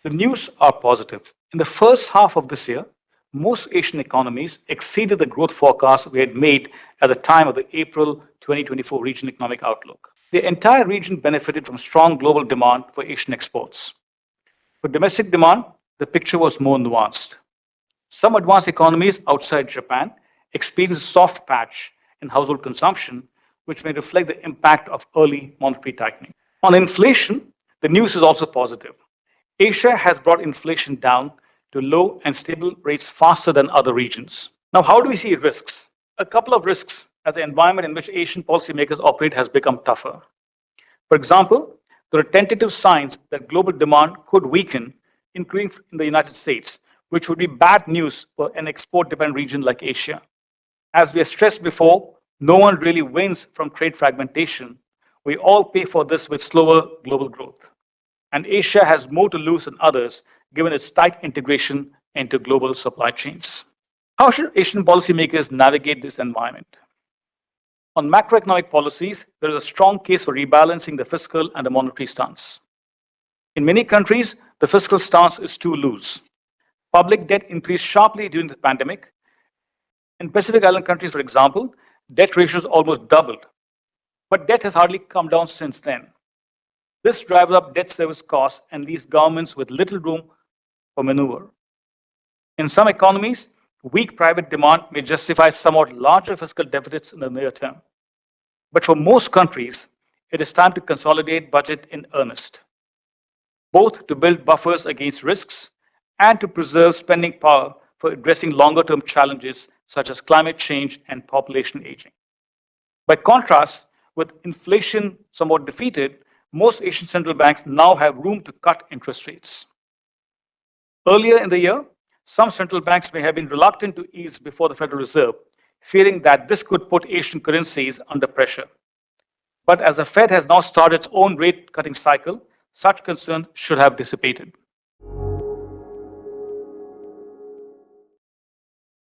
The news are positive. In the first half of this year, most Asian economies exceeded the growth forecast we had made at the time of the April 2024 Region Economic Outlook. The entire region benefited from strong global demand for Asian exports. For domestic demand, the picture was more nuanced. Some advanced economies outside Japan experienced a soft patch in household consumption, which may reflect the impact of early monetary tightening. On inflation, the news is also positive. Asia has brought inflation down to low and stable rates faster than other regions. Now, how do we see risks? A couple of risks as the environment in which Asian policymakers operate has become tougher. For example, there are tentative signs that global demand could weaken, including in the United States, which would be bad news for an export-dependent region like Asia. As we have stressed before, no one really wins from trade fragmentation. We all pay for this with slower global growth. And Asia has more to lose than others, given its tight integration into global supply chains. How should Asian policymakers navigate this environment? On macroeconomic policies, there is a strong case for rebalancing the fiscal and the monetary stance. In many countries, the fiscal stance is too loose. Public debt increased sharply during the pandemic. In Pacific Island countries, for example, debt ratios almost doubled. But debt has hardly come down since then. This drives up debt service costs and leaves governments with little room for maneuver. In some economies, weak private demand may justify somewhat larger fiscal deficits in the near term. But for most countries, it is time to consolidate budget in earnest, both to build buffers against risks and to preserve spending power for addressing longer-term challenges such as climate change and population aging. By contrast, with inflation somewhat defeated, most Asian central banks now have room to cut interest rates. Earlier in the year, some central banks may have been reluctant to ease before the Federal Reserve, fearing that this could put Asian currencies under pressure. But as the Fed has now started its own rate cutting cycle, such concerns should have dissipated.